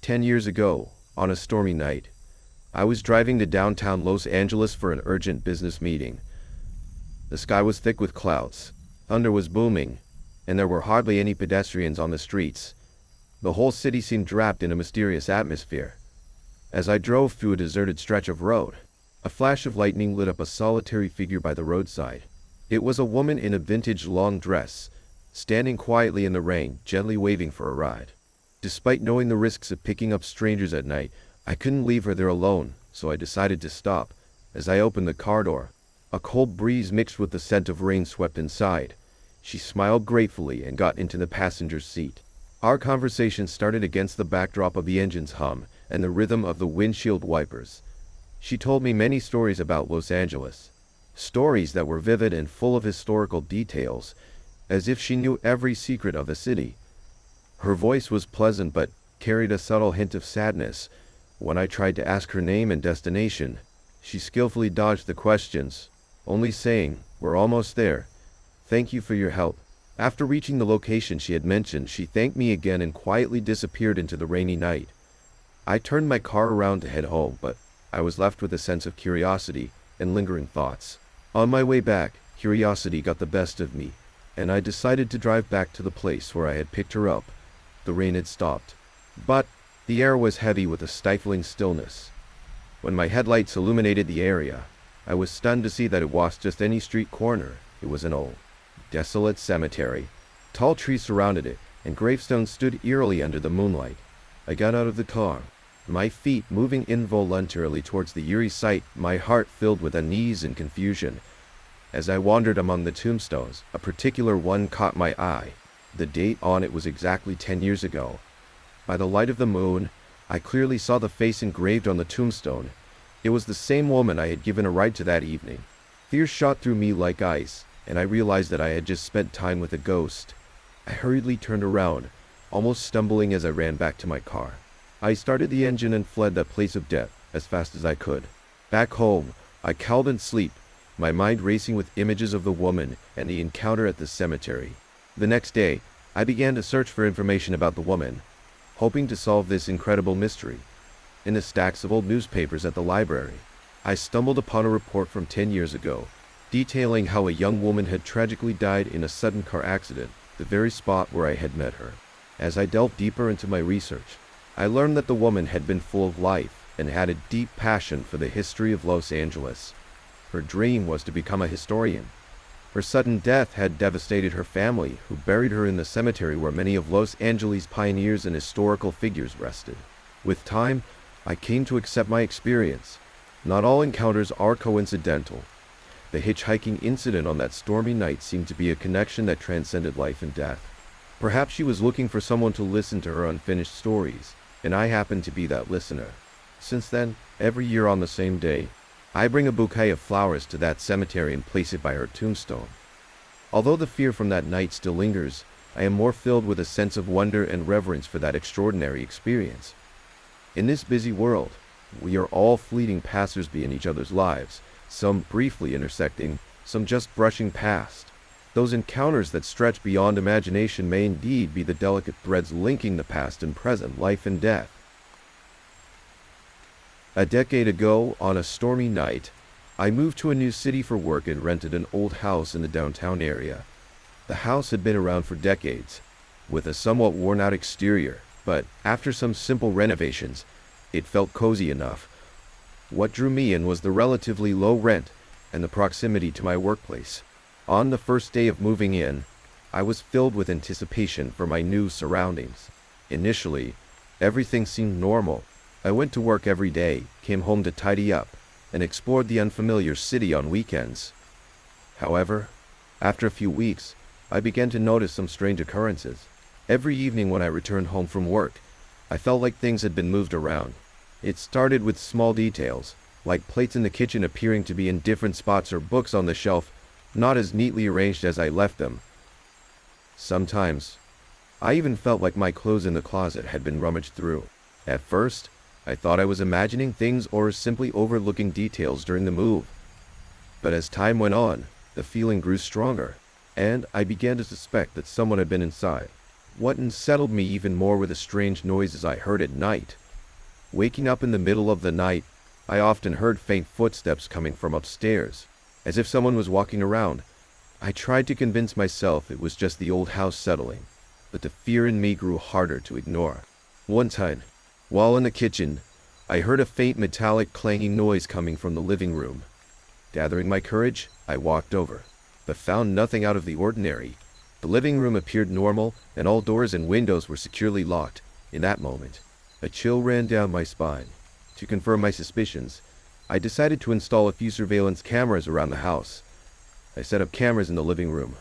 10 years ago, on a stormy night, I was driving to downtown Los Angeles for an urgent business meeting. The sky was thick with clouds, thunder was booming, and there were hardly any pedestrians on the streets. The whole city seemed wrapped in a mysterious atmosphere. As I drove through a deserted stretch of road, a flash of lightning lit up a solitary figure by the roadside. It was a woman in a vintage long dress, standing quietly in the rain, gently waving for a ride. Despite knowing the risks of picking up strangers at night, I couldn't leave her there alone, so I decided to stop. As I opened the car door, a cold breeze mixed with the scent of rain swept inside. She smiled gratefully and got into the passenger's seat. Our conversation started against the backdrop of the engine's hum and the rhythm of the windshield wipers. She told me many stories about Los Angeles, stories that were vivid and full of historical details, as if she knew every secret of the city. Her voice was pleasant but carried a subtle hint of sadness. When I tried to ask her name and destination, she skillfully dodged the questions, only saying, "We're almost there. Thank you for your help." After reaching the location she had mentioned, she thanked me again and quietly disappeared into the rainy night. I turned my car around to head home, but I was left with a sense of curiosity and lingering thoughts. On my way back, curiosity got the best of me, and I decided to drive back to the place where I had picked her up. The rain had stopped, but the air was heavy with a stifling stillness. When my headlights illuminated the area, I was stunned to see that it wasn't just any street corner. It was an old, desolate cemetery. Tall trees surrounded it, and gravestones stood eerily under the moonlight. I got out of the car, my feet moving involuntarily towards the eerie sight, my heart filled with unease and confusion. As I wandered among the tombstones, a particular one caught my eye. The date on it was exactly 10 years ago. By the light of the moon, I clearly saw the face engraved on the tombstone. It was the same woman I had given a ride to that evening. Fear shot through me like ice, and I realized that I had just spent time with a ghost. I hurriedly turned around, almost stumbling as I ran back to my car. I started the engine and fled that place of death as fast as I could. Back home, I cowled in sleep, my mind racing with images of the woman and the encounter at the cemetery. The next day, I began to search for information about the woman, hoping to solve this incredible mystery. In the stacks of old newspapers at the library, I stumbled upon a report from 10 years ago, detailing how a young woman had tragically died in a sudden car accident, the very spot where I had met her. As I delved deeper into my research, I learned that the woman had been full of life and had a deep passion for the history of Los Angeles. Her dream was to become a historian. Her sudden death had devastated her family, who buried her in the cemetery where many of Los Angeles' pioneers and historical figures rested. With time, I came to accept my experience. Not all encounters are coincidental. The hitchhiking incident on that stormy night seemed to be a connection that transcended life and death. Perhaps she was looking for someone to listen to her unfinished stories, and I happened to be that listener. Since then, every year on the same day, I bring a bouquet of flowers to that cemetery and place it by her tombstone. Although the fear from that night still lingers, I am more filled with a sense of wonder and reverence for that extraordinary experience. In this busy world, we are all fleeting passers-by in each other's lives, some briefly intersecting, some just brushing past. Those encounters that stretch beyond imagination may indeed be the delicate threads linking the past and present, life and death. A decade ago, on a stormy night, I moved to a new city for work and rented an old house in the downtown area. The house had been around for decades, with a somewhat worn-out exterior, but after some simple renovations, it felt cozy enough. What drew me in was the relatively low rent and the proximity to my workplace. On the first day of moving in, I was filled with anticipation for my new surroundings. Initially, everything seemed normal. I went to work every day, came home to tidy up, and explored the unfamiliar city on weekends. However, after a few weeks, I began to notice some strange occurrences. Every evening when I returned home from work, I felt like things had been moved around. It started with small details, like plates in the kitchen appearing to be in different spots or books on the shelf not as neatly arranged as I left them. Sometimes, I even felt like my clothes in the closet had been rummaged through. At first, I thought I was imagining things or simply overlooking details during the move. But as time went on, the feeling grew stronger, and I began to suspect that someone had been inside. What unsettled me even more were the strange noises I heard at night. Waking up in the middle of the night, I often heard faint footsteps coming from upstairs, as if someone was walking around. I tried to convince myself it was just the old house settling, but the fear in me grew harder to ignore. One time, while in the kitchen, I heard a faint metallic clanging noise coming from the living room. Gathering my courage, I walked over, but found nothing out of the ordinary. The living room appeared normal, and all doors and windows were securely locked. In that moment, a chill ran down my spine. To confirm my suspicions, I decided to install a few surveillance cameras around the house. I set up cameras in the living room,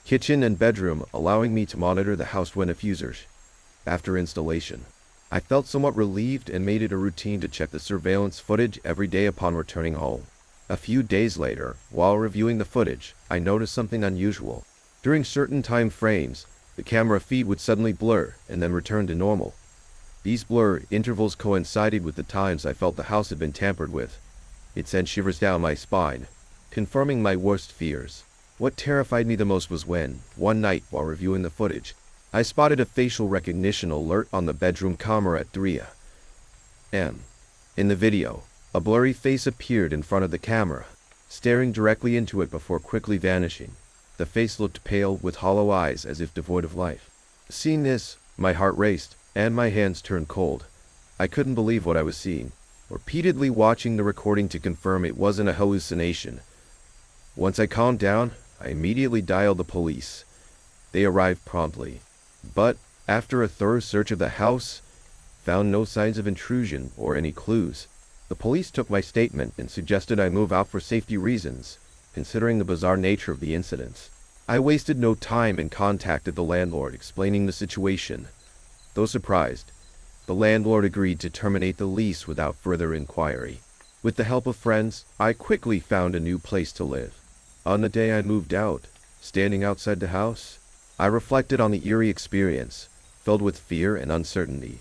kitchen, and bedroom, allowing me to monitor the house when diffusers. After installation, I felt somewhat relieved and made it a routine to check the surveillance footage every day upon returning home. A few days later, while reviewing the footage, I noticed something unusual. During certain time frames, the camera feed would suddenly blur and then return to normal. These blur intervals coincided with the times I felt the house had been tampered with. It sent shivers down my spine, confirming my worst fears. What terrified me the most was when, one night while reviewing the footage, I spotted a facial recognition alert on the bedroom camera at 3 a.m. In the video, a blurry face appeared in front of the camera, staring directly into it before quickly vanishing. The face looked pale with hollow eyes as if devoid of life. Seeing this, my heart raced and my hands turned cold. I couldn't believe what I was seeing, repeatedly watching the recording to confirm it wasn't a hallucination. Once I calmed down, I immediately dialed the police. They arrived promptly, but after a thorough search of the house, found no signs of intrusion or any clues. The police took my statement and suggested I move out for safety reasons, considering the bizarre nature of the incidents. I wasted no time and contacted the landlord explaining the situation. Though surprised, the landlord agreed to terminate the lease without further inquiry. With the help of friends, I quickly found a new place to live. On the day I moved out, standing outside the house, I reflected on the eerie experience, filled with fear and uncertainty.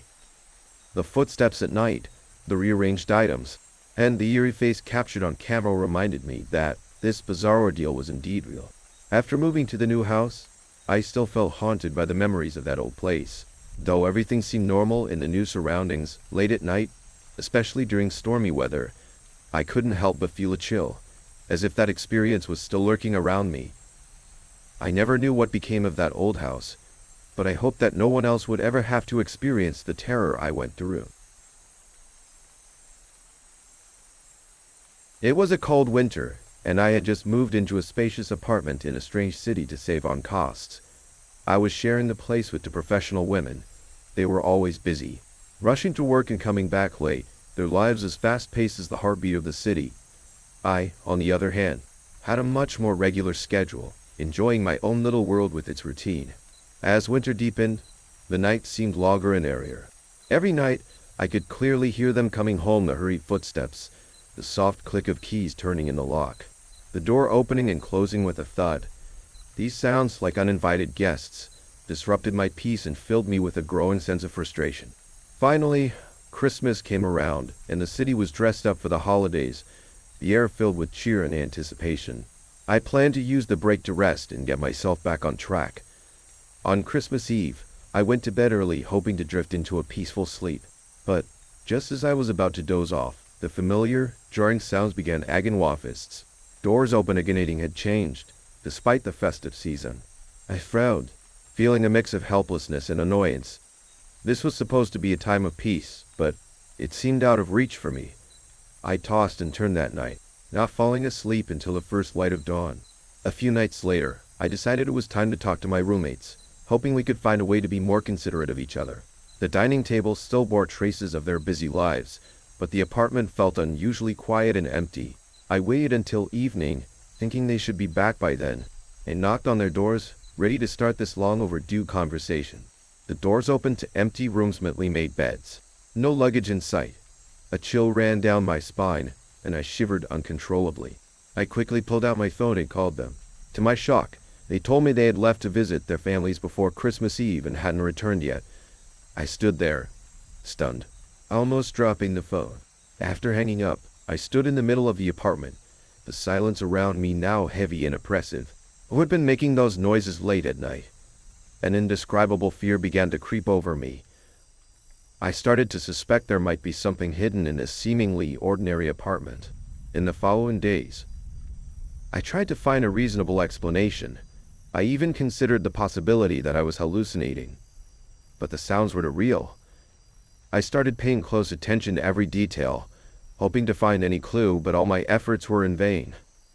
The footsteps at night, the rearranged items, and the eerie face captured on camera reminded me that this bizarre ordeal was indeed real. After moving to the new house, I still felt haunted by the memories of that old place. Though everything seemed normal in the new surroundings, late at night, especially during stormy weather, I couldn't help but feel a chill, as if that experience was still lurking around me. I never knew what became of that old house, but I hoped that no one else would ever have to experience the terror I went through. It was a cold winter, and I had just moved into a spacious apartment in a strange city to save on costs. I was sharing the place with 2 professional women. They were always busy, rushing to work and coming back late, their lives as fast-paced as the heartbeat of the city. I, on the other hand, had a much more regular schedule, enjoying my own little world with its routine. As winter deepened, the nights seemed longer and airier. Every night, I could clearly hear them coming home, the hurried footsteps, the soft click of keys turning in the lock, the door opening and closing with a thud. These sounds, like uninvited guests, disrupted my peace and filled me with a growing sense of frustration. Finally, Christmas came around, and the city was dressed up for the holidays, the air filled with cheer and anticipation. I planned to use the break to rest and get myself back on track. On Christmas Eve, I went to bed early, hoping to drift into a peaceful sleep. But just as I was about to doze off, the familiar, jarring sounds began again-wafists. Doors opening had changed, despite the festive season. I frowned, feeling a mix of helplessness and annoyance. This was supposed to be a time of peace, but it seemed out of reach for me. I tossed and turned that night, not falling asleep until the first light of dawn. A few nights later, I decided it was time to talk to my roommates, hoping we could find a way to be more considerate of each other. The dining table still bore traces of their busy lives, but the apartment felt unusually quiet and empty. I waited until evening, thinking they should be back by then, and knocked on their doors, ready to start this long overdue conversation. The doors opened to empty rooms, neatly made beds. No luggage in sight. A chill ran down my spine, and I shivered uncontrollably. I quickly pulled out my phone and called them. To my shock, they told me they had left to visit their families before Christmas Eve and hadn't returned yet. I stood there, stunned, almost dropping the phone. After hanging up, I stood in the middle of the apartment, the silence around me now heavy and oppressive. Who had been making those noises late at night? An indescribable fear began to creep over me. I started to suspect there might be something hidden in this seemingly ordinary apartment. In the following days, I tried to find a reasonable explanation. I even considered the possibility that I was hallucinating. But the sounds were too real. I started paying close attention to every detail, hoping to find any clue, but all my efforts were in vain.